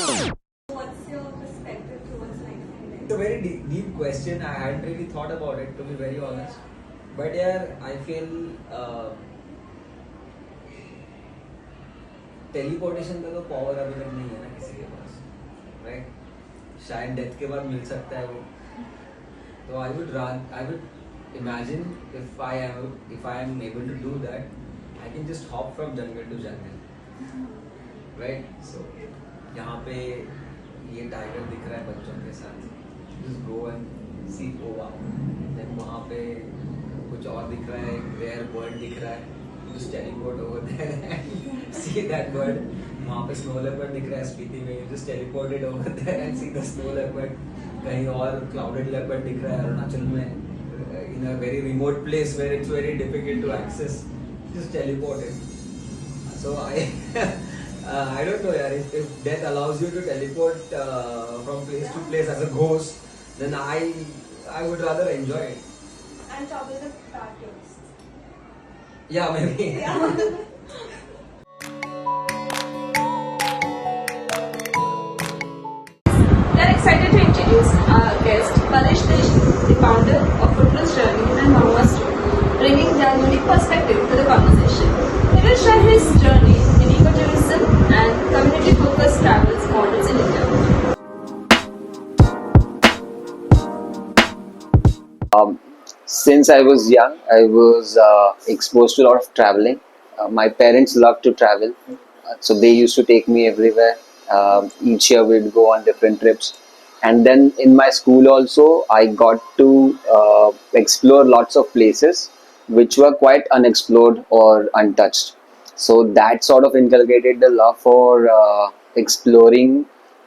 What's your perspective towards lifestyle? It's a very deep question. I hadn't really thought about it, to be very honest. But yeah, I feel teleportation का तो power अभी तक नहीं है ना किसी के पास, राइट? शायद डेथ के बाद मिल सकता है वो. तो I would imagine if I am able to do that, I can just hop from jungle to jungle, right? So यहाँ पे ये टाइगर दिख रहा है बच्चों के साथ, just go and see, oh wow. Then वहाँ पे कुछ और दिख रहा है, एक rare bird दिख रहा है, just teleport over there and see that bird. वहाँ पे snow leopard दिख रहा है स्पीति में, just teleport it over there and see the snow leopard. कहीं और clouded leopard दिख रहा है अरुणाचल में, in a very remote place where it's very difficult to access, just teleport it. So I don't know, yaar. If death allows you to teleport from place to place as a ghost, then I would rather enjoy it. And travel the patterns. Yeah, maybe. Yeah. We are excited to introduce our guest, Parish the founder of Footloose Journey and Mama Store, bringing their unique perspective to the conversation. He will share his journey in ecotourism and community-focused travels models in India. Since I was young, I was exposed to a lot of traveling. My parents loved to travel, so they used to take me everywhere. Each year we'd go on different trips. And then in my school also, I got to explore lots of places which were quite unexplored or untouched. So that sort of inculcated the love for exploring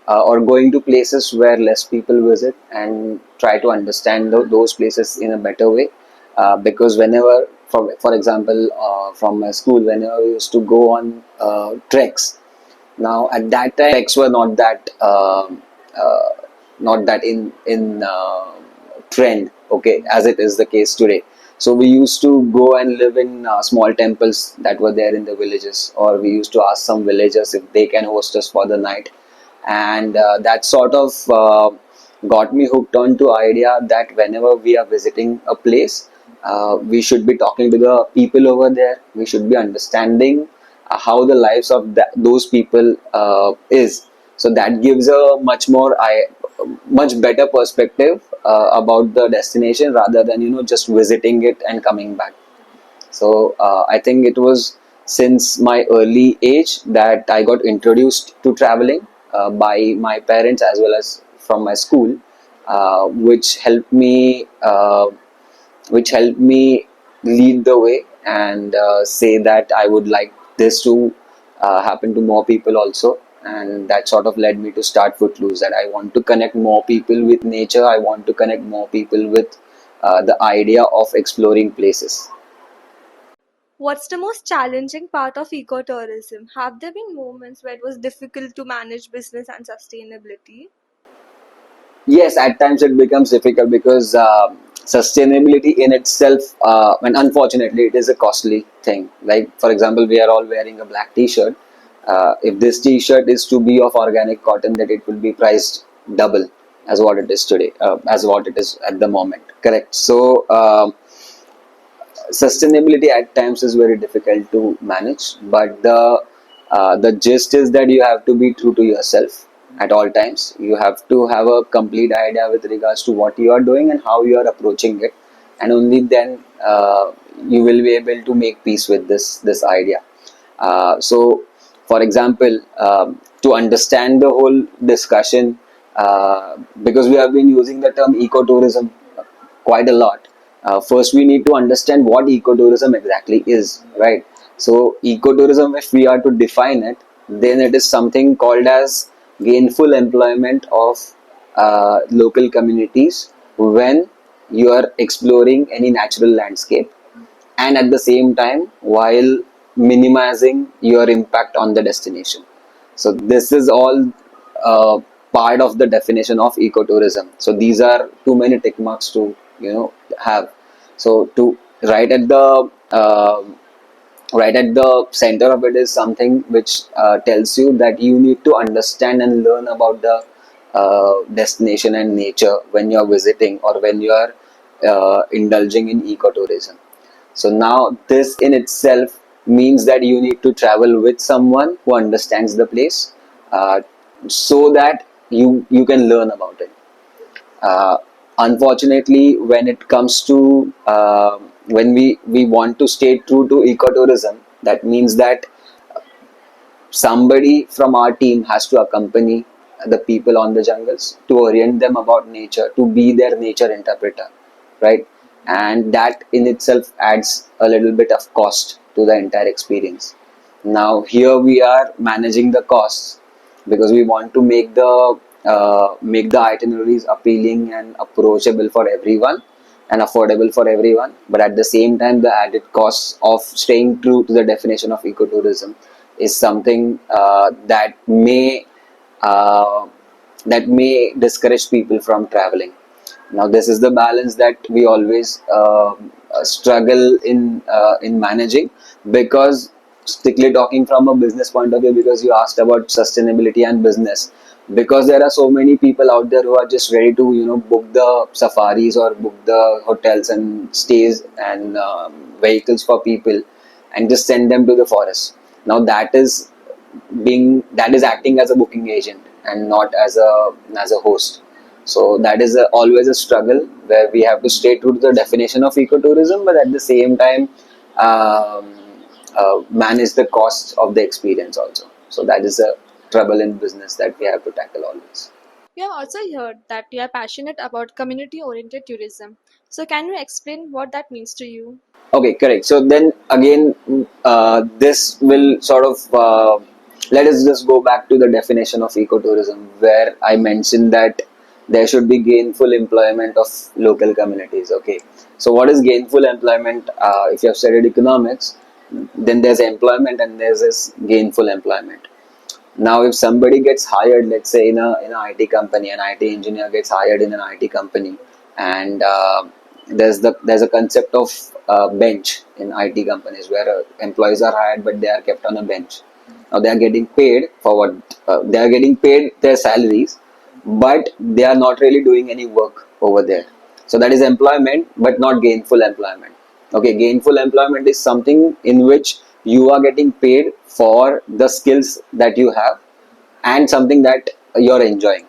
or going to places where less people visit and try to understand those places in a better way. Because whenever, for example, from my school, whenever we used to go on treks, now at that time treks were not that in trend, okay, as it is the case today. So we used to go and live in small temples that were there in the villages, or we used to ask some villagers if they can host us for the night. And that sort of got me hooked on to idea that whenever we are visiting a place, we should be talking to the people over there. We should be understanding how the lives of those people is. So that gives a much better perspective about the destination rather than just visiting it and coming back. So I think it was since my early age that I got introduced to traveling by my parents as well as from my school, which helped me lead the way and say that I would like this to happen to more people also. And that sort of led me to start Footloose, that I want to connect more people with nature. I want to connect more people with the idea of exploring places. What's the most challenging part of ecotourism? Have there been moments where it was difficult to manage business and sustainability? Yes, at times it becomes difficult because sustainability in itself, and unfortunately, it is a costly thing. Like, for example, we are all wearing a black t-shirt. If this t-shirt is to be of organic cotton, that it will be priced double as what it is today, as what it is at the moment. Correct. So, sustainability at times is very difficult to manage, but the gist is that you have to be true to yourself at all times. You have to have a complete idea with regards to what you are doing and how you are approaching it, and only then you will be able to make peace with this idea. So for example, to understand the whole discussion, because we have been using the term ecotourism quite a lot, first we need to understand what ecotourism exactly is, right? So ecotourism, if we are to define it, then it is something called as gainful employment of local communities when you are exploring any natural landscape, and at the same time while minimizing your impact on the destination. So this is all part of the definition of ecotourism. So these are too many tick marks to have. So to write at the right at the center of it is something which tells you that you need to understand and learn about the destination and nature when you're visiting or when you're indulging in ecotourism. So now this in itself means that you need to travel with someone who understands the place, so that you can learn about it. uh, Unfortunately, when it comes to when we want to stay true to ecotourism, that means that somebody from our team has to accompany the people on the jungles to orient them about nature, to be their nature interpreter, right? And that in itself adds a little bit of cost to the entire experience. Now here we are managing the costs because we want to make the itineraries appealing and approachable for everyone and affordable for everyone, but at the same time the added costs of staying true to the definition of ecotourism is something uh, that may discourage people from traveling. Now this is the balance that we always struggle in managing, because strictly talking from a business point of view, because you asked about sustainability and business, because there are so many people out there who are just ready to book the safaris or book the hotels and stays and vehicles for people and just send them to the forest. Now that is acting as a booking agent and not as a host. So that is always a struggle where we have to stay true to the definition of ecotourism, but at the same time um, manage the costs of the experience also. So that is a trouble in business that we have to tackle always. We have also heard that you are passionate about community oriented tourism. So, can you explain what that means to you? Okay, correct. So then again, this will sort of let us just go back to the definition of ecotourism, where I mentioned that there should be gainful employment of local communities. Okay, so what is gainful employment? If you have studied economics, then there's employment and there's this gainful employment. Now, if somebody gets hired, let's say in an IT company, an IT engineer gets hired in an IT company, and there's a concept of bench in IT companies where employees are hired, but they are kept on a bench. Now they are getting paid for what they are getting paid their salaries, but they are not really doing any work over there. So that is employment, but not gainful employment. Okay, gainful employment is something in which you are getting paid for the skills that you have and something that you're enjoying.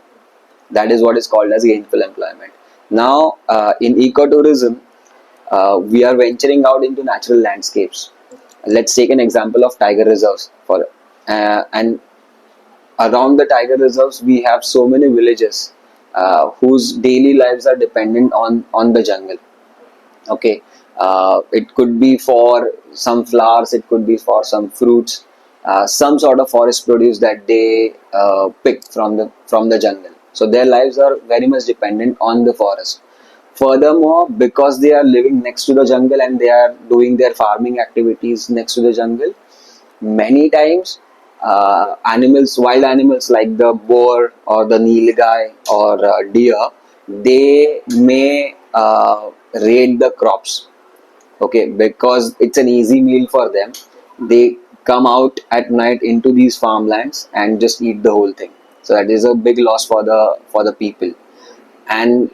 That is what is called as gainful employment. Now, in ecotourism, we are venturing out into natural landscapes. Let's take an example of tiger reserves. And around the tiger reserves, we have so many villages whose daily lives are dependent on the jungle. Okay, it could be for some flowers, it could be for some fruits, some sort of forest produce that they pick from the jungle. So their lives are very much dependent on the forest. Furthermore, because they are living next to the jungle and they are doing their farming activities next to the jungle, many times wild animals like the boar or the nilgai or deer, they may raid the crops. Okay, because it's an easy meal for them. They come out at night into these farmlands and just eat the whole thing. So that is a big loss for the people. And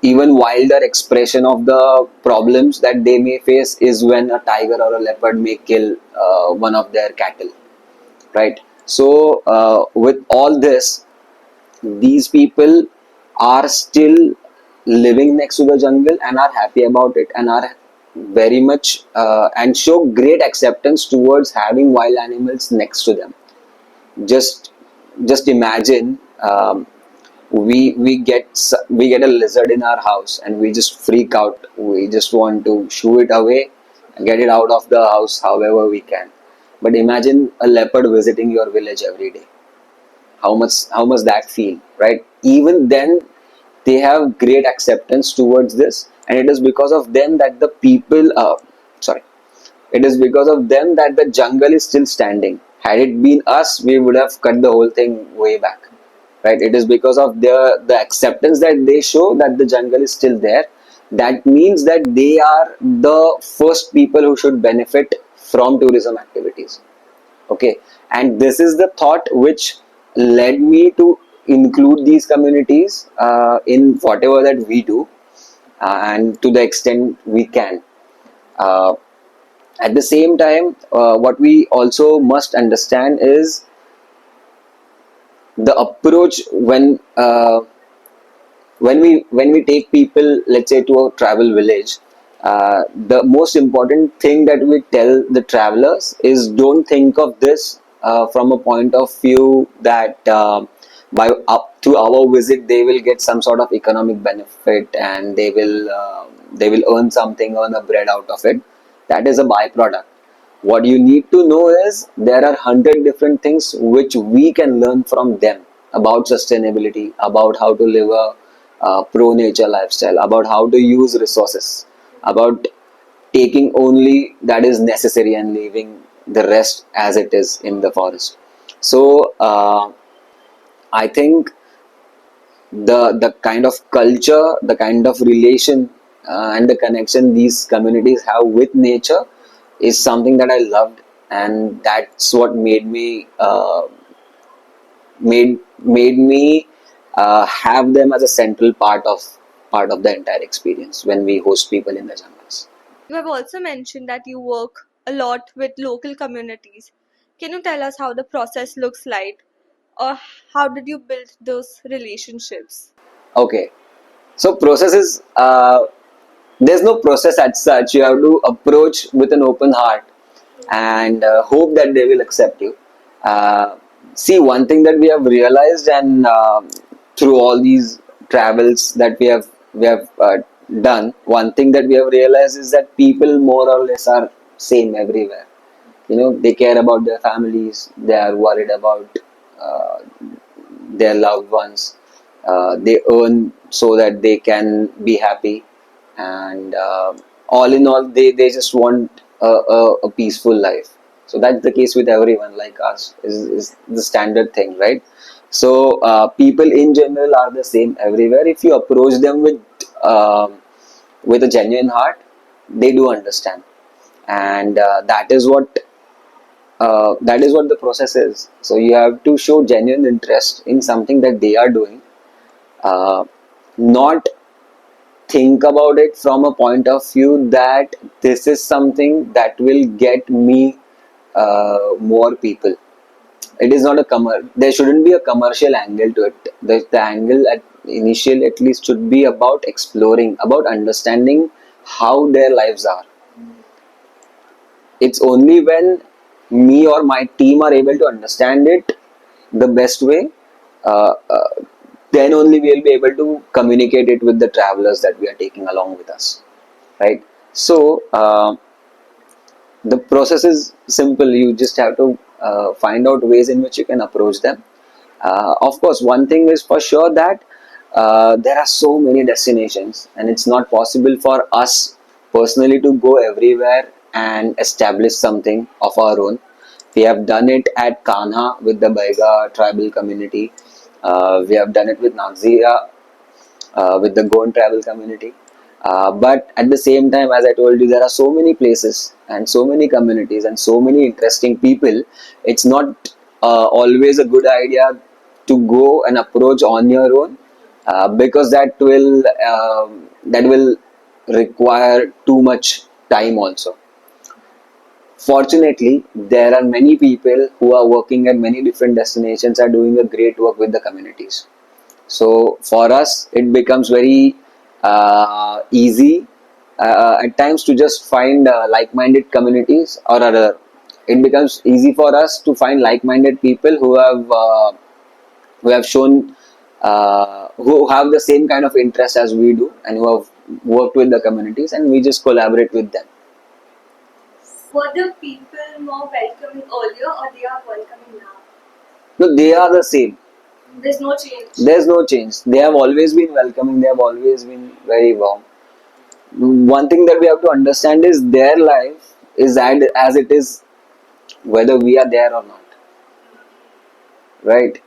even wilder expression of the problems that they may face is when a tiger or a leopard may kill one of their cattle, right? So with all this, these people are still living next to the jungle and are happy about it and are very much and show great acceptance towards having wild animals next to them. Just imagine, we get a lizard in our house and we just freak out. We just want to shoo it away and get it out of the house however we can. But imagine a leopard visiting your village every day. How much that feel, right? Even then, they have great acceptance towards this, and it is because of them that the people sorry it is because of them that the jungle is still standing. Had it been us, we would have cut the whole thing way back, right? It is because of the acceptance that they show that the jungle is still there, that means that they are the first people who should benefit from tourism activities. Okay, and this is the thought which led me to include these communities in whatever that we do, and to the extent we can. Uh, at the same time, what we also must understand is the approach when we take people, let's say, to a travel village. The most important thing that we tell the travelers is, don't think of this from a point of view that by up through our visit they will get some sort of economic benefit, and they will earn a bread out of it. That is a byproduct. What you need to know is, there are 100 different things which we can learn from them about sustainability, about how to live a pro nature lifestyle, about how to use resources, about taking only that is necessary and leaving the rest as it is in the forest. So I think the kind of culture, the kind of relation, and the connection these communities have with nature is something that I loved, and that's what made me have them as a central part of the entire experience when we host people in the jungles. You have also mentioned that you work a lot with local communities. Can you tell us how the process looks like, or how did you build those relationships? Okay, so processes. There's no process as such. You have to approach with an open heart and hope that they will accept you. Uh, See, one thing that we have realized, and through all these travels that we have done, one thing that we have realized is that people more or less are same everywhere. They care about their families. They are worried about uh, their loved ones. They earn so that they can be happy, and all in all, they just want a peaceful life. So that's the case with everyone like us, is the standard thing, right? So people in general are the same everywhere. If you approach them with a genuine heart, they do understand, and that is what the process is. So you have to show genuine interest in something that they are doing, uh, not think about it from a point of view that this is something that will get me more people. It is not there shouldn't be a commercial angle to it. The angle at initial at least should be about exploring, about understanding how their lives are. It's only when me or my team are able to understand it the best way, uh, uh, then only we'll be able to communicate it with the travelers that we are taking along with us, right? So the process is simple. You just have to find out ways in which you can approach them. Of course, one thing is for sure, that there are so many destinations, and it's not possible for us personally to go everywhere and establish something of our own. We have done it at Kanha with the Baiga tribal community. We have done it with Nagzia with the Goan travel community. But at the same time, as I told you, there are so many places and so many communities and so many interesting people. It's not always a good idea to go and approach on your own, because that will require too much time also. Fortunately, there are many people who are working at many different destinations, are doing a great work with the communities. So for us, it becomes very easy at times to just find like-minded communities, or rather, it becomes easy for us to find like-minded people who have shown who have the same kind of interest as we do, and who have worked with the communities, and we just collaborate with them. Were the people more welcoming earlier, or they are welcoming now? No, they are the same. There's no change. There's no change. They have always been welcoming. They have always been very warm. One thing that we have to understand is, their life is as it is, whether we are there or not, right?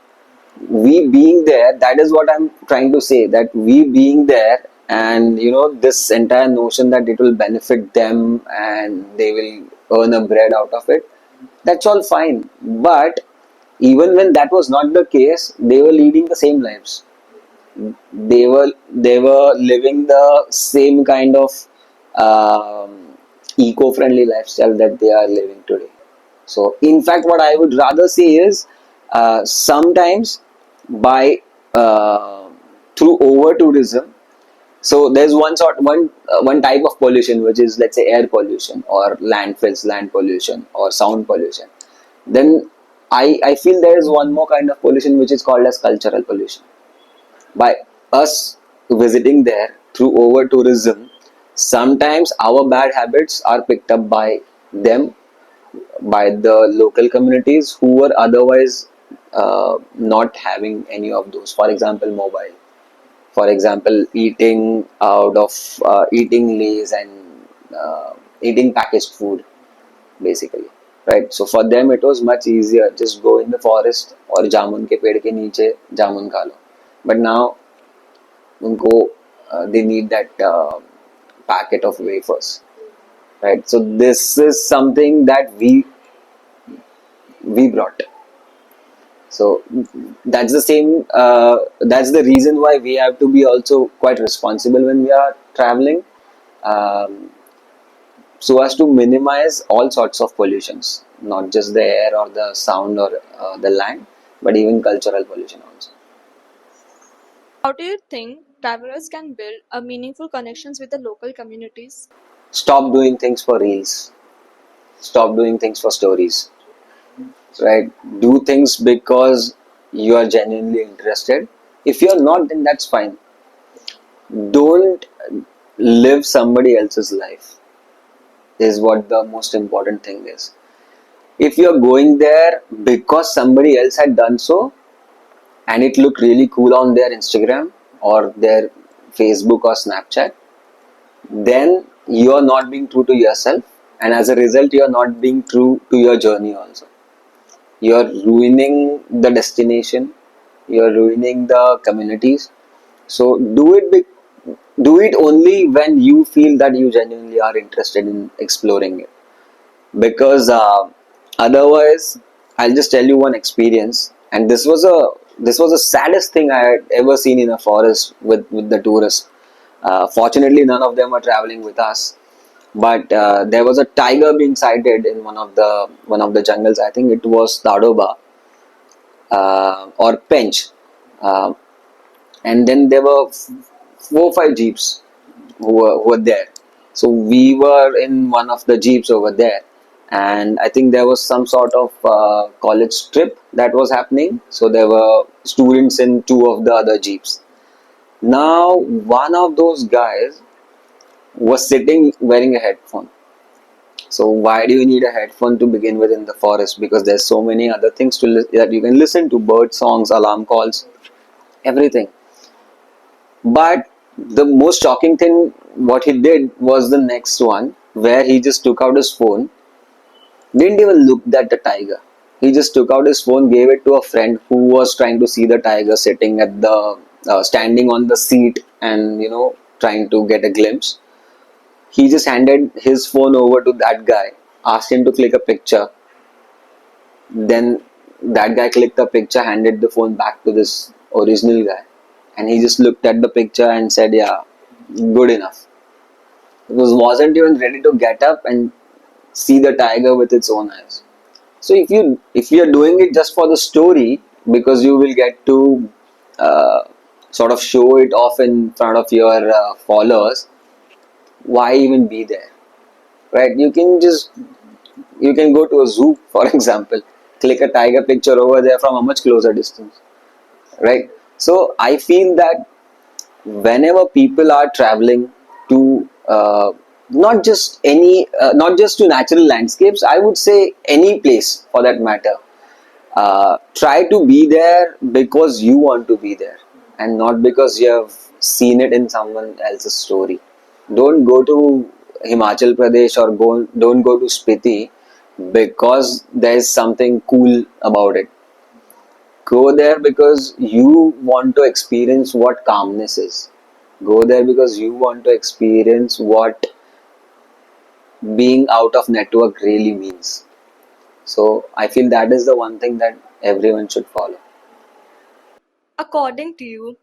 We being there, that is what I'm trying to say, that we being there and this entire notion that it will benefit them and they will earn a bread out of it, that's all fine. But even when that was not the case, they were leading the same lives. They were living the same kind of eco-friendly lifestyle that they are living today. So, in fact, what I would rather say is sometimes by through over tourism. So there's one type of pollution which is, let's say, air pollution or landfills, land pollution or sound pollution. Then I feel there is one more kind of pollution which is called as cultural pollution. By us visiting there through over tourism, sometimes our bad habits are picked up by them, by the local communities who were otherwise not having any of those. For example, mobile. For example, eating out of eating lays and eating packaged food, basically. Right. So for them, it was much easier. Just go in the forest or जामुन के पेड़ के नीचे जामुन खा लो. But now उनको they need that packet of wafers, right? So this is something that we brought. So that's the same. That's the reason why we have to be also quite responsible when we are traveling, um, so as to minimize all sorts of pollutions, not just the air or the sound or the land, but even cultural pollution also. How do you think travelers can build a meaningful connections with the local communities? Stop doing things for reels. Stop doing things for stories. Right? Do things because you are genuinely interested. If you're not, then that's fine. Don't live somebody else's life, is what the most important thing is. If you're going there because somebody else had done so and it looked really cool on their Instagram or their Facebook or Snapchat, then you're not being true to yourself, and as a result, you're not being true to your journey also. You're ruining the destination, you're ruining the communities. So do it only when you feel that you genuinely are interested in exploring it. Because otherwise, I'll just tell you one experience, and this was the saddest thing I had ever seen in a forest with the tourists. Fortunately, none of them were traveling with us, but there was a tiger being sighted in one of the jungles. I think it was Tadoba or Pench, uh, and then there were 4 or 5 jeeps who were there. So we were in one of the jeeps over there, and I think there was some sort of college trip that was happening. So there were students in 2 of the other jeeps. Now one of those guys was sitting wearing a headphone. So why do you need a headphone to begin with in the forest? Because there's so many other things that you can listen to: bird songs, alarm calls, everything. But the most shocking thing, what he did was the next one, where he just took out his phone, didn't even look at the tiger. He just took out his phone, gave it to a friend who was trying to see the tiger sitting at the standing on the seat and trying to get a glimpse. He just handed his phone over to that guy, asked him to click a picture. Then that guy clicked the picture, handed the phone back to this original guy, and he just looked at the picture and said, "Yeah, good enough." Because wasn't even ready to get up and see the tiger with its own eyes. So if you're doing it just for the story, because you will get to uh, sort of show it off in front of your followers, why even be there, right? You can go to a zoo, for example, click a tiger picture over there from a much closer distance, right? So I feel that whenever people are traveling to not just to natural landscapes, I would say any place for that matter, try to be there because you want to be there and not because you have seen it in someone else's story. Don't go to Himachal Pradesh or don't go to Spiti because there is something cool about it. Go there because you want to experience what calmness is. Go there because you want to experience what being out of network really means. So I feel that is the one thing that everyone should follow. According to you,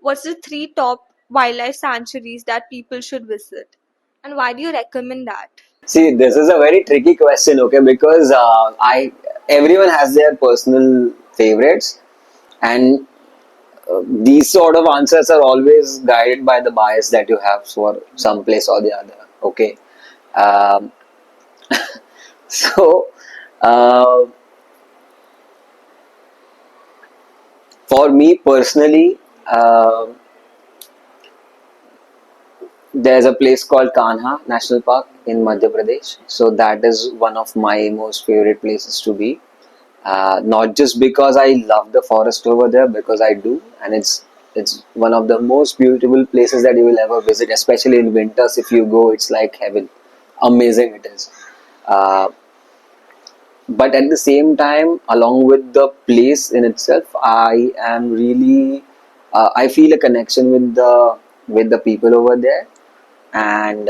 what's the three top wildlife sanctuaries that people should visit? And why do you recommend that? See, this is a very tricky question, okay? Because I everyone has their personal favorites, and these sort of answers are always guided by the bias that you have for some place or the other. Okay, um, so uh, for me personally, there's a place called Kanha National Park in Madhya Pradesh. So that is one of my most favorite places to be. Not just because I love the forest over there, because I do, and it's one of the most beautiful places that you will ever visit, especially in winters. If you go, it's like heaven. Amazing it is. Uh, but at the same time, along with the place in itself, I am really I feel a connection with the people over there, and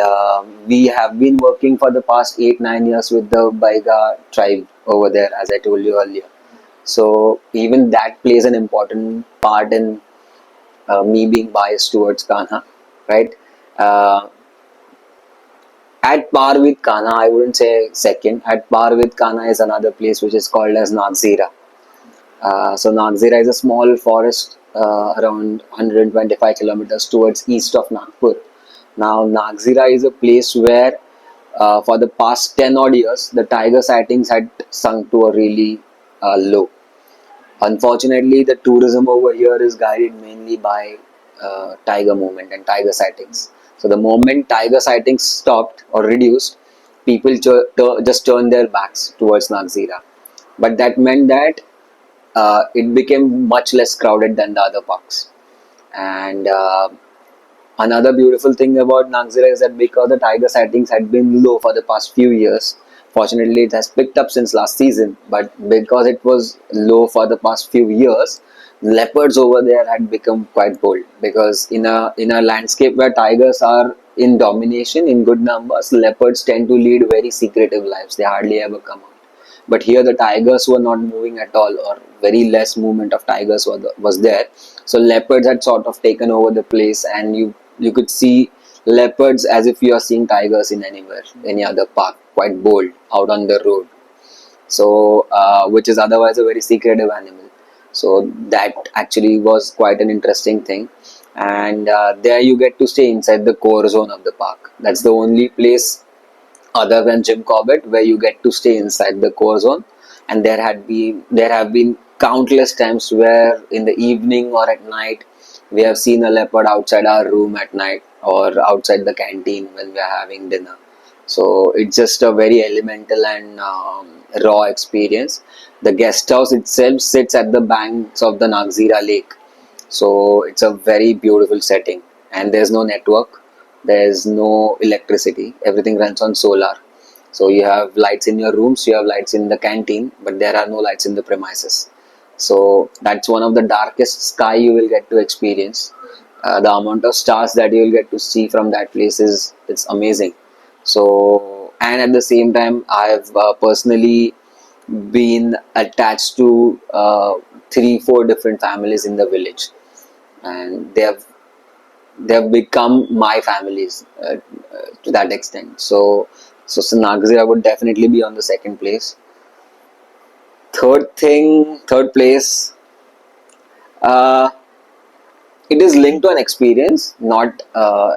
we have been working for the past 8-9 years with the Baiga tribe over there, as I told you earlier. So even that plays an important part in me being biased towards Kanha, right? Uh, at par with Kanha, I wouldn't say second. At par with Kanha is another place which is called as Nagzira. So Nagzira is a small forest around 125 kilometers towards east of Nagpur. Now Nagzira is a place where for the past 10 odd years the tiger sightings had sunk to a really low. Unfortunately, the tourism over here is guided mainly by tiger movement and tiger sightings. So the moment tiger sightings stopped or reduced, people just turned their backs towards Nagzira. But that meant that it became much less crowded than the other parks. And another beautiful thing about Nagzira is that because the tiger sightings had been low for the past few years, fortunately it has picked up since last season. But because it was low for the past few years, leopards over there had become quite bold. Because in a landscape where tigers are in domination in good numbers, leopards tend to lead very secretive lives. They hardly ever come out. But here the tigers were not moving at all, or very less movement of tigers was there. So leopards had sort of taken over the place, and you could see leopards as if you are seeing tigers in anywhere, any other park, quite bold out on the road. So which is otherwise a very secretive animal. So that actually was quite an interesting thing. And there you get to stay inside the core zone of the park. That's the only place other than Jim Corbett where you get to stay inside the core zone. And there have been countless times where in the evening or at night we have seen a leopard outside our room at night or outside the canteen when we are having dinner. So it's just a very elemental and raw experience. The guest house itself sits at the banks of the Nagzira lake, so it's a very beautiful setting, and there's no network, there's no electricity, everything runs on solar. So you have lights in your rooms, you have lights in the canteen, but there are no lights in the premises. So that's one of the darkest sky you will get to experience. The amount of stars that you will get to see from that place is it's amazing. So, and at the same time, I have personally been attached to 3-4 different families in the village, and they have become my families to that extent. So Nagzira would definitely be on the second place. Third place, uh, it is linked to an experience, not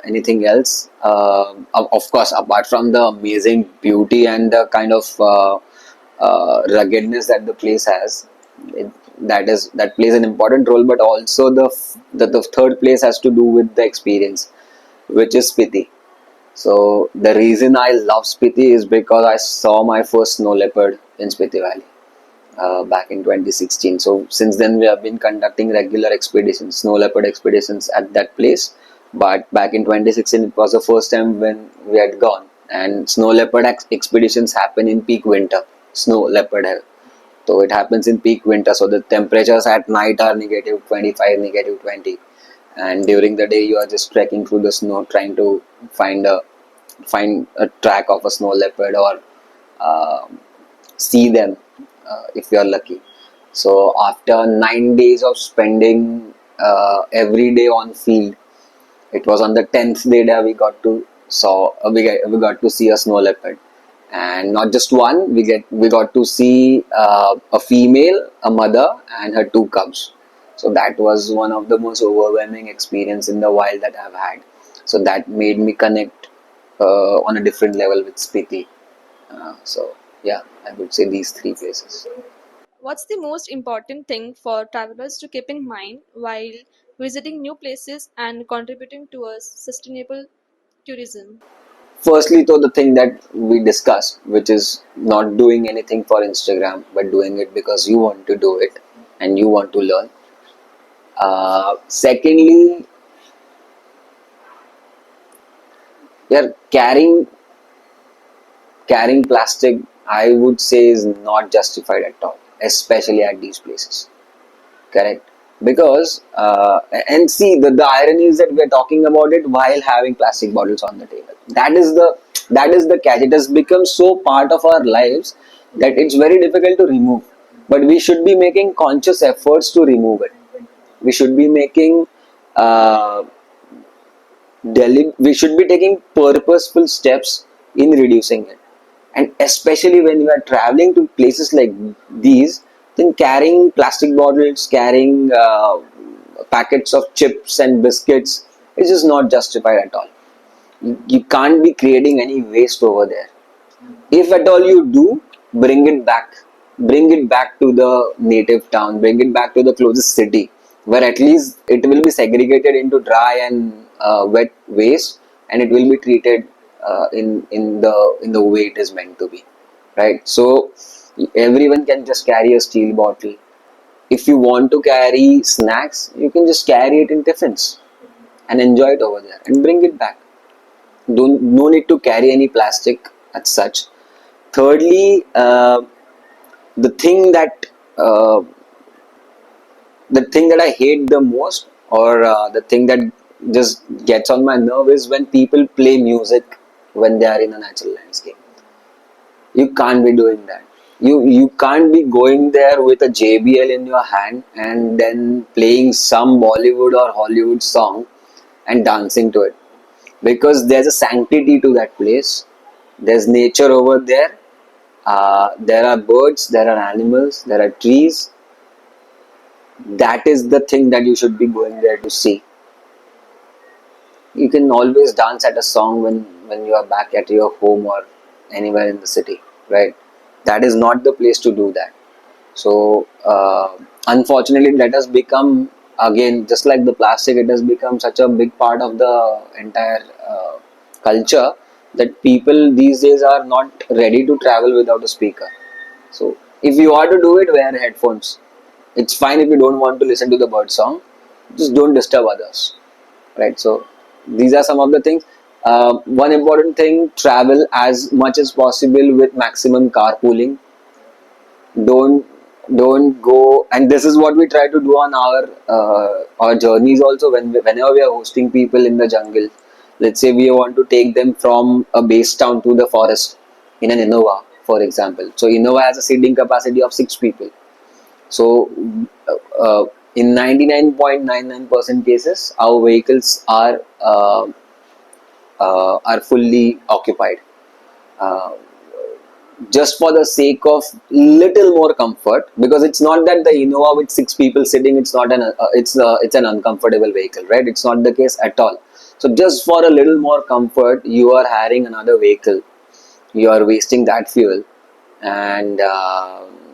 anything else. Of course, apart from the amazing beauty and the kind of ruggedness that the place has, it, that plays an important role. But also the third place has to do with the experience, which is Spiti. So the reason I love Spiti is because I saw my first snow leopard in Spiti Valley back in 2016. So since then we have been conducting regular expeditions, snow leopard expeditions at that place. But back in 2016, it was the first time when we had gone. And snow leopard expeditions happen in peak winter. Snow leopard, so it happens in peak winter. So the temperatures at night are -25, -20, and during the day you are just trekking through the snow trying to find a find a track of a snow leopard or uh, see them if you are lucky. So after 9 days of spending every day on field, it was on the 10th day that we got to see a snow leopard, and not just one. We got to see a female, a mother, and her two cubs. So that was one of the most overwhelming experience in the wild that I've had. So that made me connect on a different level with Spiti. So yeah, I would say these three places. What's the most important thing for travelers to keep in mind while visiting new places and contributing towards sustainable tourism? Firstly, though, the thing that we discussed, which is not doing anything for Instagram, but doing it because you want to do it and you want to learn. Secondly, yeah, carrying plastic, I would say, is not justified at all, especially at these places. Correct. Because and see, the irony is that we're talking about it while having plastic bottles on the table. That is the catch. It has become so part of our lives that it's very difficult to remove. But we should be making conscious efforts to remove it. We should be making uh, we should be taking purposeful steps in reducing it. And especially when you are traveling to places like these, then carrying plastic bottles, carrying packets of chips and biscuits is just not justified at all. You can't be creating any waste over there. If at all you do, bring it back. Bring it back to the native town, bring it back to the closest city, where at least it will be segregated into dry and wet waste, and it will be treated in the way it is meant to be, right? So everyone can just carry a steel bottle. If you want to carry snacks, you can just carry it in tiffins and enjoy it over there and bring it back. Don't No need to carry any plastic as such. Thirdly, the thing that uh, the thing that I hate the most, or the thing that just gets on my nerve, is when people play music when they are in a natural landscape. You can't be doing that. You can't be going there with a JBL in your hand and then playing some Bollywood or Hollywood song and dancing to it, because there's a sanctity to that place. There's nature over there. There are birds, there are animals, there are trees. That is the thing that you should be going there to see. You can always dance at a song when you are back at your home or anywhere in the city, right? That is not the place to do that. So unfortunately, that has become, again, just like the plastic, it has become such a big part of the entire culture that people these days are not ready to travel without a speaker. So if you are to do it, wear headphones. It's fine if you don't want to listen to the bird song. Just don't disturb others, right? So these are some of the things. One important thing: travel as much as possible with maximum carpooling. Don't go, and this is what we try to do on our journeys also. Whenever we are hosting people in the jungle, let's say we want to take them from a base town to the forest in an Innova, for example. So Innova has a seating capacity of 6 people. So in 99.99% cases, our vehicles are fully occupied, uh, just for the sake of little more comfort, because it's not that the Innova with 6 people sitting, it's not it's an uncomfortable vehicle, right? It's not the case at all. So just for a little more comfort, you are hiring another vehicle, you are wasting that fuel, and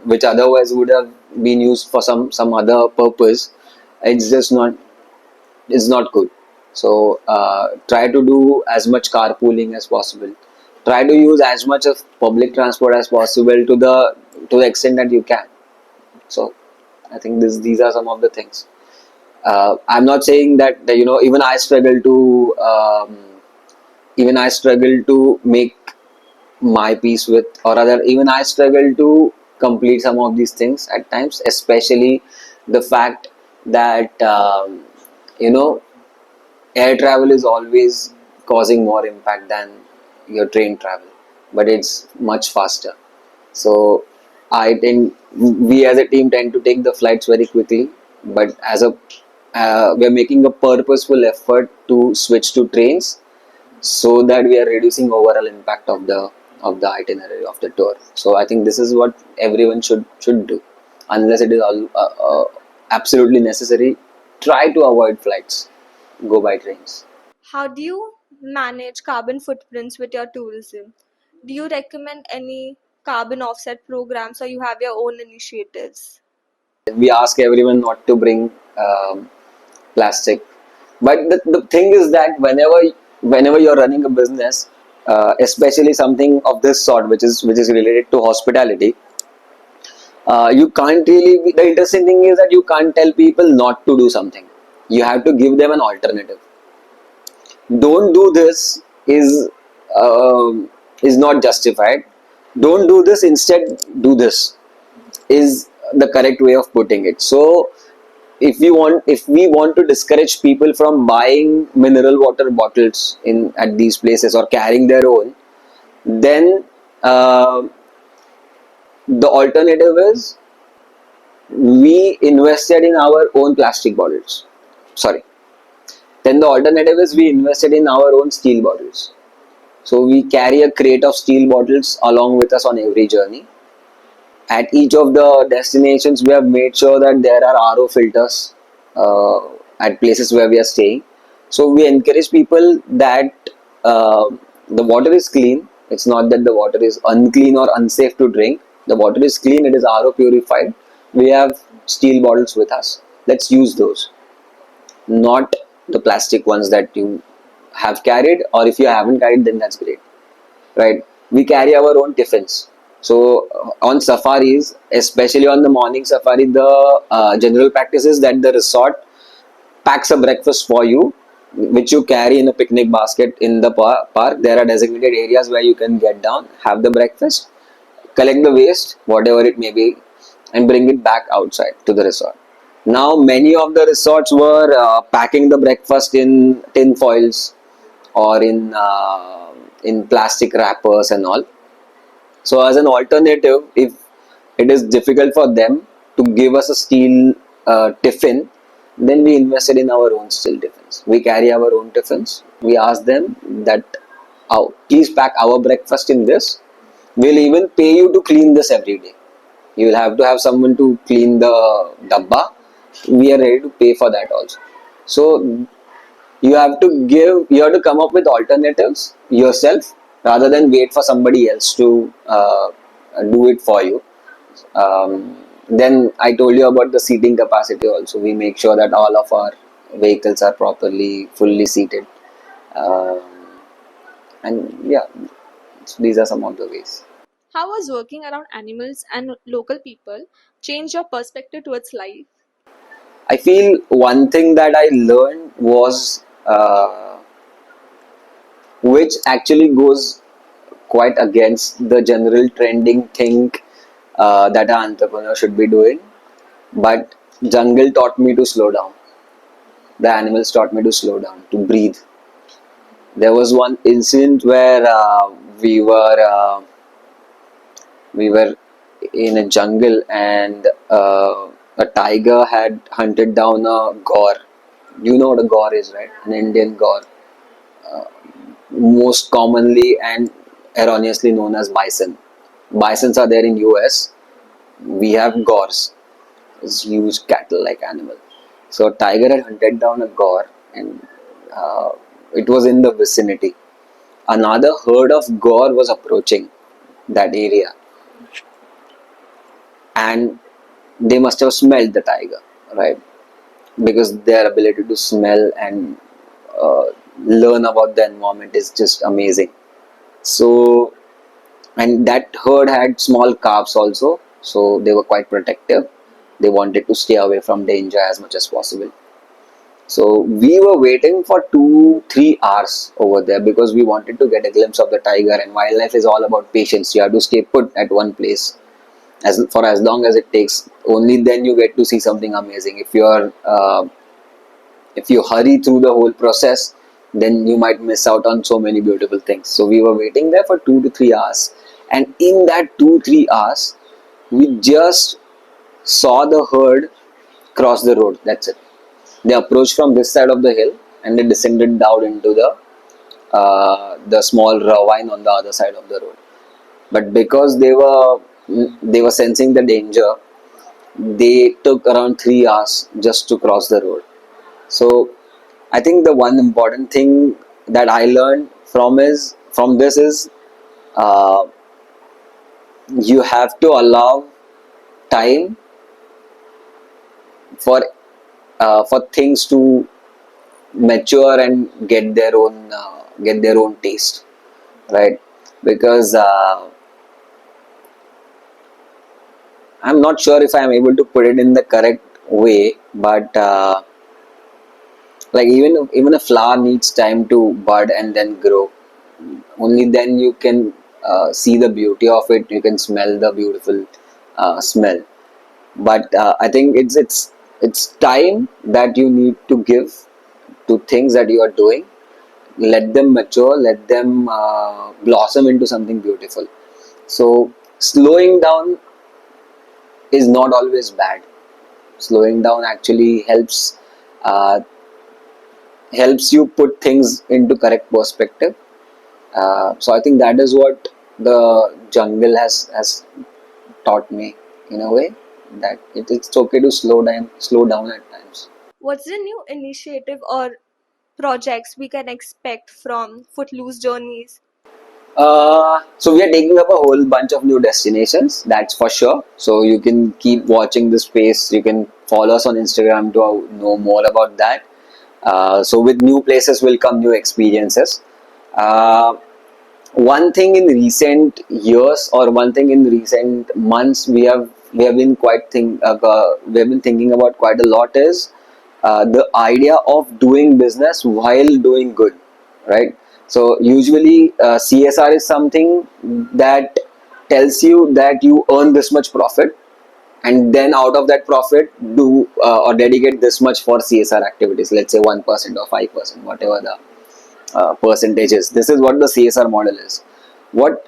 which otherwise would have been used for some other purpose. It's just not it's not good. So try to do as much carpooling as possible. Try to use as much of public transport as possible to the extent that you can. So I think these are some of the things. I'm not saying that even I struggle to make my peace with, or rather, even I struggle to complete some of these things at times, especially the fact that air travel is always causing more impact than your train travel, but it's much faster. So we as a team tend to take the flights very quickly, but we're making a purposeful effort to switch to trains so that we are reducing overall impact of the itinerary of the tour. So I think this is what everyone should do, unless it is absolutely necessary. Try to avoid flights. Go by trains. How do you manage carbon footprints with your tourism? Do you recommend any carbon offset programs or you have your own initiatives? We ask everyone not to bring plastic, but the thing is that whenever you're running a business, especially something of this sort, which is related to hospitality, you can't really. The interesting thing is that you can't tell people not to do something. You have to give them an alternative. Don't do this is not justified. Don't do this, instead do this is the correct way of putting it. So if we want to discourage people from buying mineral water bottles in at these places or carrying their own, then the alternative is we invested in our own plastic bottles. Sorry. Then the alternative is we invested in our own steel bottles. So we carry a crate of steel bottles along with us on every journey. At each of the destinations, we have made sure that there are RO filters at places where we are staying. So we encourage people that uh, the water is clean. It's not that the water is unclean or unsafe to drink. The water is clean. It is RO purified. We have steel bottles with us. Let's use those, not the plastic ones that you have carried, or if you haven't carried, then that's great, right? We carry our own tiffins. So on safaris, especially on the morning safari, the general practice is that the resort packs a breakfast for you, which you carry in a picnic basket in the park. There are designated areas where you can get down, have the breakfast, collect the waste, whatever it may be, and bring it back outside to the resort. Now, many of the resorts were packing the breakfast in tin foils or in plastic wrappers and all. So, as an alternative, if it is difficult for them to give us a steel tiffin, then we invested in our own steel tiffins. We carry our own tiffins. We ask them that, oh, please pack our breakfast in this. We'll even pay you to clean this every day. You will have to have someone to clean the dabba. We are ready to pay for that also. So you have to come up with alternatives yourself rather than wait for somebody else to do it for you. Then I told you about the seating capacity also. We make sure that all of our vehicles are properly fully seated. Um, and yeah, so these are some of the ways. How was working around animals and local people change your perspective towards life? I feel one thing that I learned was which actually goes quite against the general trending thing that an entrepreneur should be doing. But jungle taught me to slow down. The animals taught me to slow down, to breathe. There was one incident where we were in a jungle and a tiger had hunted down a gaur. You know what a gaur is, right? An Indian gaur, most commonly and erroneously known as bison. Bisons are there in US. We have gaurs. It's huge cattle-like animal. So tiger had hunted down a gaur, and uh, it was in the vicinity. Another herd of gaur was approaching that area, and they must have smelled the tiger, right? Because their ability to smell and uh, learn about the environment is just amazing. So, and that herd had small calves also, so they were quite protective. They wanted to stay away from danger as much as possible. So we were waiting for 2-3 hours over there because we wanted to get a glimpse of the tiger. And wildlife is all about patience. You have to stay put at one place as long as it takes. Only then you get to see something amazing. If you're If you hurry through the whole process, then you might miss out on so many beautiful things. So we were waiting there for 2 to 3 hours, and in that 2 3 hours, we just saw the herd cross the road. That's it. They approached from this side of the hill and they descended down into the small ravine on the other side of the road. But because they were sensing the danger, they took around 3 hours just to cross the road. So I think the one important thing that I learned from this is uh, you have to allow time for for things to mature and get their own taste, right? Because I'm not sure if I'm able to put it in the correct way, but like even a flower needs time to bud and then grow. Only then you can see the beauty of it. You can smell the beautiful smell. But I think it's time that you need to give to things that you are doing. Let them mature. Let them blossom into something beautiful. So slowing down is not always bad. Slowing down actually uh, helps you put things into correct perspective. So I think that is what the jungle has taught me in a way, that it's okay to slow down at times. What's the new initiative or projects we can expect from Footloose Journeys? So we are taking up a whole bunch of new destinations, that's for sure. So you can keep watching this space. You can follow us on Instagram to know more about that. So with new places will come new experiences. Uh, One thing in recent years or one thing in recent months we have been we have been thinking about quite a lot is the idea of doing business while doing good, right? So usually CSR is something that tells you that you earn this much profit, and then out of that profit do or dedicate this much for CSR activities, let's say 1% or 5%, whatever the percentages. This is what the CSR model is. What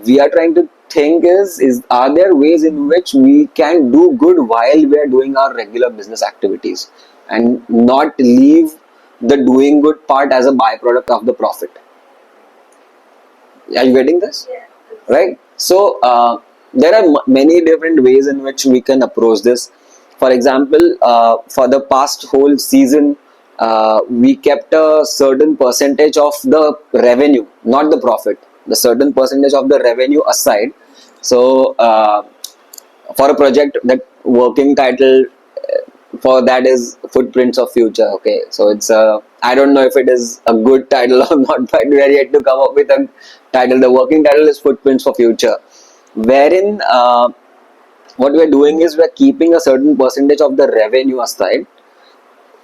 we are trying to think is are there ways in which we can do good while we are doing our regular business activities and not leave the doing good part as a byproduct of the profit? Are you getting this? Yeah. Right? So there are many different ways in which we can approach this. For example, for the past whole season, we kept a certain percentage of the revenue, not the profit, the certain percentage of the revenue aside. So for a project, that working title for that is Footprints of Future. Okay, so it's I don't know if it is a good title or not, but we are yet to come up with a title. The working title is Footprints for Future, wherein what we are doing is we are keeping a certain percentage of the revenue aside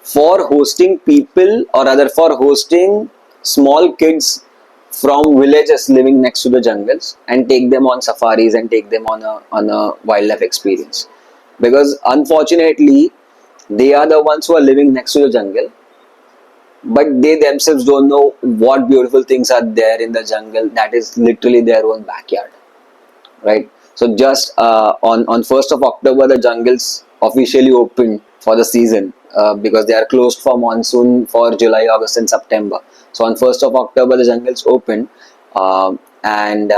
for hosting people, or rather for hosting small kids from villages living next to the jungles, and take them on safaris and take them on a wildlife experience. Because unfortunately they are the ones who are living next to the jungle, but they themselves don't know what beautiful things are there in the jungle that is literally their own backyard, right? So just on 1st of October, the jungles officially opened for the season because they are closed for monsoon for July, August, and September. So on 1st of October, the jungles opened, and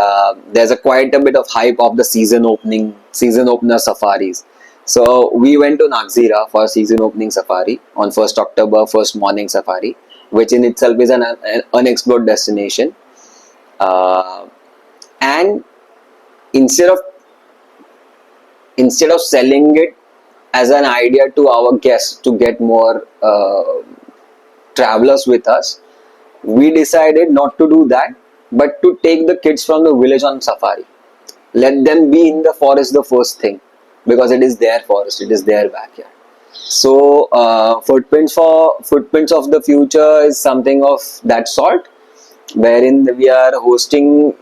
there's a quite a bit of hype of the season opener safaris. So we went to Nagzira for season opening safari on 1st October, first morning safari, which in itself is an unexplored destination. And instead of selling it as an idea to our guests to get more travelers with us, we decided not to do that, but to take the kids from the village on safari. Let them be in the forest the first thing, because it is their forest, it is their backyard. So footprints of the future is something of that sort, wherein we are hosting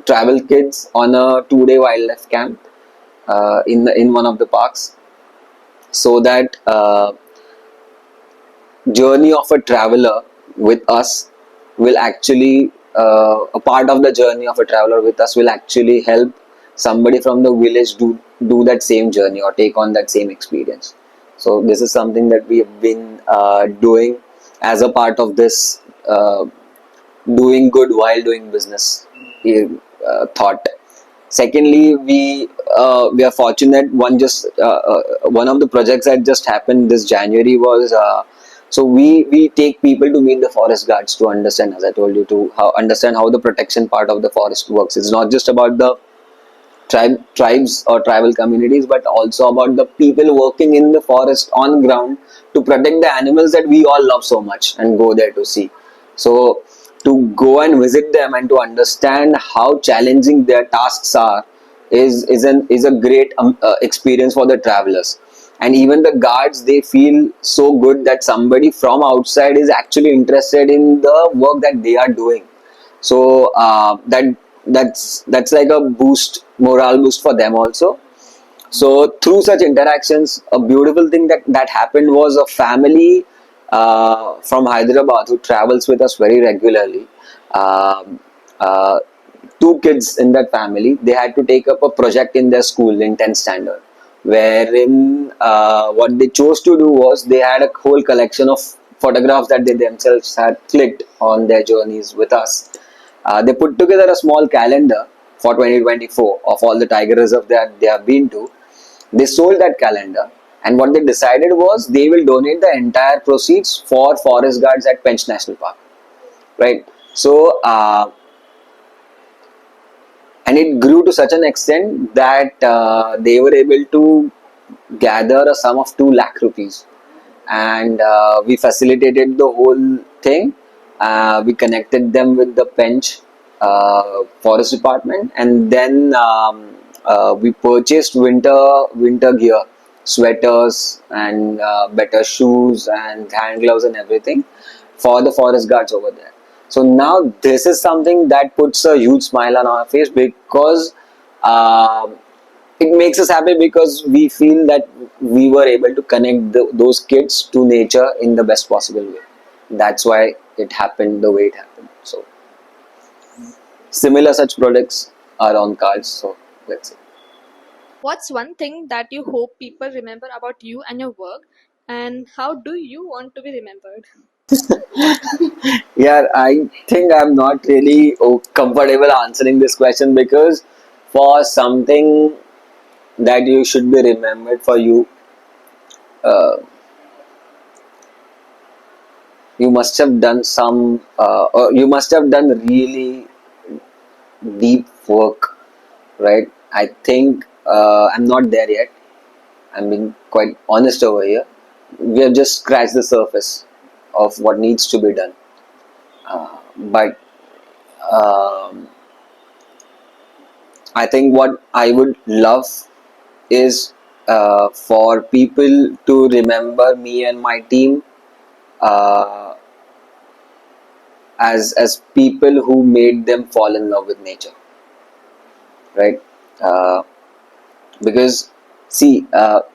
travel kids on a 2 day wildlife camp in one of the parks, so that journey of a traveler with us will actually a part of the journey of a traveler with us will actually help somebody from the village do that same journey or take on that same experience. So this is something that we have been doing as a part of this doing good while doing business thought. Secondly, we are fortunate. One of the projects that just happened this January was so we take people to meet the forest guards to understand, as I told you, to understand how the protection part of the forest works. It's not just about the tribes or tribal communities, but also about the people working in the forest on ground to protect the animals that we all love so much and go there to see. So to go and visit them and to understand how challenging their tasks are is a great experience for the travelers. And even the guards, they feel so good that somebody from outside is actually interested in the work that they are doing. So that's like a morale boost for them also. So through such interactions, a beautiful thing that happened was a family from Hyderabad who travels with us very regularly. Um uh, Two kids in that family, they had to take up a project in their school in 10th standard, wherein what they chose to do was they had a whole collection of photographs that they themselves had clicked on their journeys with us. They put together a small calendar for 2024 of all the tiger reserves that they have been to. They sold that calendar, and what they decided was they will donate the entire proceeds for forest guards at Pench National Park. Right. So and it grew to such an extent that they were able to gather a sum of 2 lakh rupees, and we facilitated the whole thing. We connected them with the Pench forest department, and then we purchased winter gear, sweaters, and better shoes and hand gloves and everything for the forest guards over there. So now this is something that puts a huge smile on our face, because it makes us happy, because we feel that we were able to connect those kids to nature in the best possible way. That's why it happened the way it happened. So similar such products are on cards. So that's it. What's one thing that you hope people remember about you and your work, and how do you want to be remembered? Yeah, I think I'm not really comfortable answering this question, because for something that you should be remembered for, uh, you must have done or you must have done really deep work, right? I think I'm not there yet. I'm being quite honest over here. We have just scratched the surface of what needs to be done. But I think what I would love is for people to remember me and my team uh, as people who made them fall in love with nature, right? Uh, because see,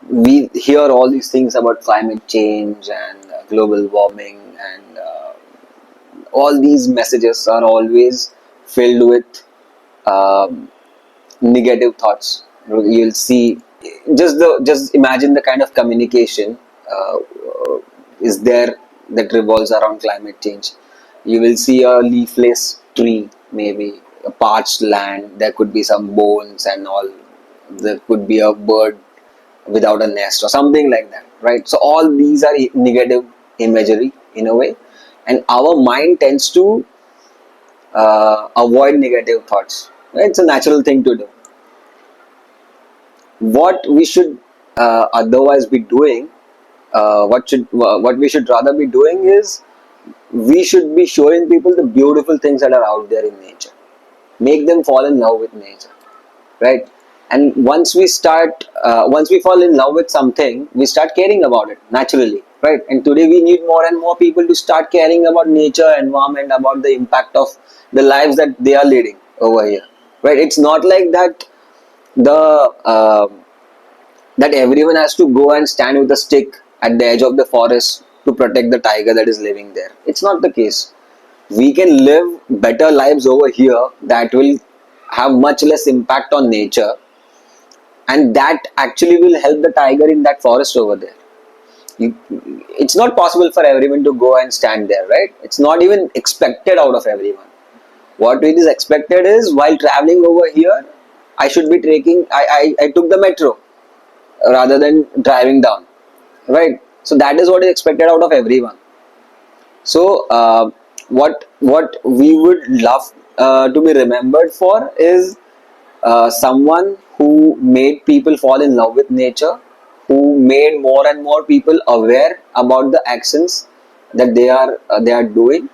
we hear all these things about climate change and global warming, and all these messages are always filled with um, negative thoughts. You'll see, just imagine the kind of communication uh, is there that revolves around climate change. You will see a leafless tree, maybe a parched land. There could be some bones and all. There could be a bird without a nest or something like that, right? So all these are negative imagery in a way, and our mind tends to avoid negative thoughts. Right? It's a natural thing to do. What we should otherwise be doing, what we should rather be doing is we should be showing people the beautiful things that are out there in nature, make them fall in love with nature, right? And once we fall in love with something, we start caring about it naturally, right? And today we need more and more people to start caring about nature, environment, about the impact of the lives that they are leading over here, right? It's not like that the that everyone has to go and stand with a stick at the edge of the forest to protect the tiger that is living there. It's not the case. We can live better lives over here that will have much less impact on nature, and that actually will help the tiger in that forest over there. you, it's not possible for everyone to go and stand there, right? It's not even expected out of everyone. What it is expected is, while traveling over here, I should be taking, I took the metro rather than driving down, right? So that is what is expected out of everyone. So what we would love to be remembered for is someone who made people fall in love with nature, who made more and more people aware about the actions that they are doing,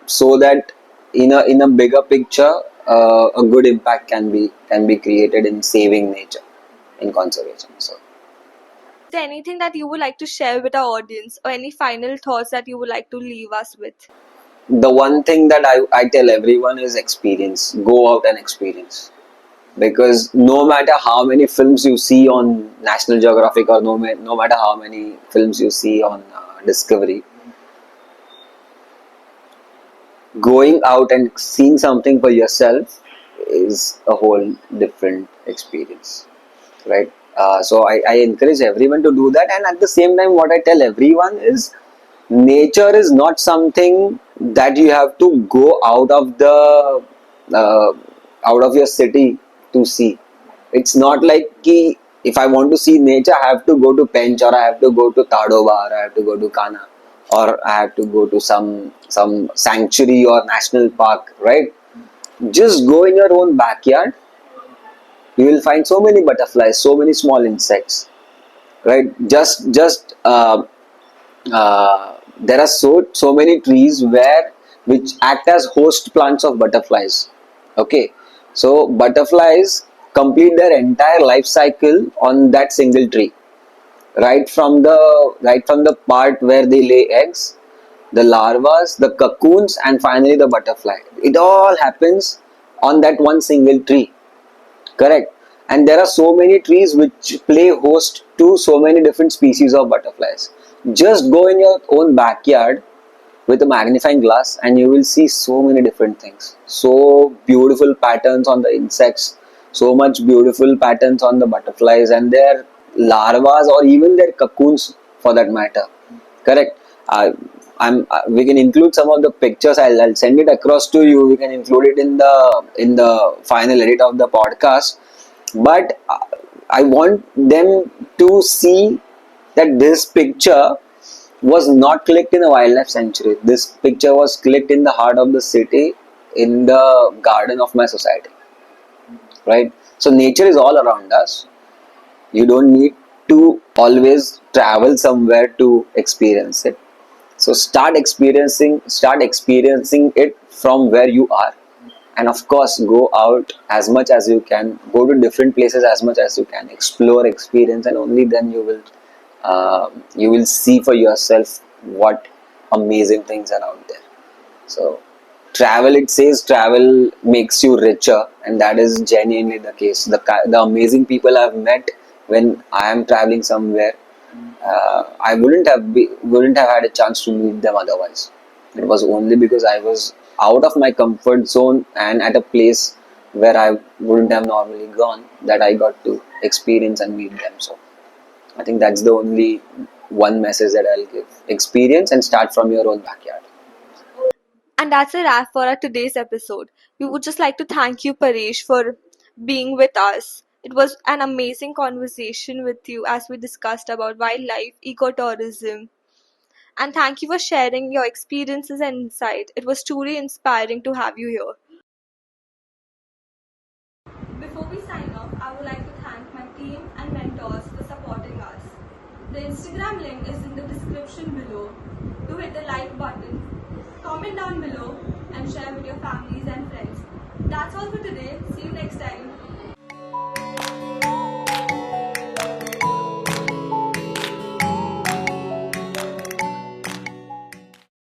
so that in a bigger picture, a good impact can be created in saving nature, in conservation. So Is there anything that you would like to share with our audience, or any final thoughts that you would like to leave us with? the one thing that I tell everyone is experience. Go out and experience. Because no matter how many films you see on National Geographic, or no matter how many films you see on Discovery, going out and seeing something for yourself is a whole different experience, right? So I encourage everyone to do that, and at the same time, what I tell everyone is, nature is not something that you have to go uh, out of your city to see. It's not like ki, if I want to see nature, I have to go to Pench, or I have to go to Tadoba, or I have to go to Kana, or I have to go to some sanctuary or national park, right? Just go in your own backyard. You will find so many butterflies, so many small insects, right? There are so many trees which act as host plants of butterflies. Okay, so butterflies complete their entire life cycle on that single tree, right from the part where they lay eggs, the larvas, the cocoons, and finally the butterfly. It all happens on that one single tree. Correct. And there are so many trees which play host to so many different species of butterflies. Just go in your own backyard with a magnifying glass and you will see so many different things. So beautiful patterns on the insects, so much beautiful patterns on the butterflies and their larvas, or even their cocoons for that matter. Correct. We can include some of the pictures. I'll send it across to you. We can include it in the final edit of the podcast. But I want them to see that this picture was not clicked in a wildlife sanctuary. This picture was clicked in the heart of the city, in the garden of my society. Right. So nature is all around us. You don't need to always travel somewhere to experience it. So start experiencing it from where you are, and of course go out as much as you can, go to different places as much as you can, explore, experience, and only then you will see for yourself what amazing things are out there. So it says travel makes you richer, and that is genuinely the case. The amazing people I've met when I am traveling somewhere, I wouldn't have had a chance to meet them otherwise. It was only because I was out of my comfort zone and at a place where I wouldn't have normally gone, that I got to experience and meet them. So I think that's the only one message that I'll give: experience and start from your own backyard. And that's a wrap for our today's episode. We would just like to thank you, Paresh, for being with us. It was an amazing conversation with you as we discussed about wildlife, ecotourism, and thank you for sharing your experiences and insight. It was truly inspiring to have you here. Before we sign off, I would like to thank my team and mentors for supporting us. The Instagram link is in the description below. Do hit the like button, comment down below, and share with your families and friends. That's all for today. See you next time.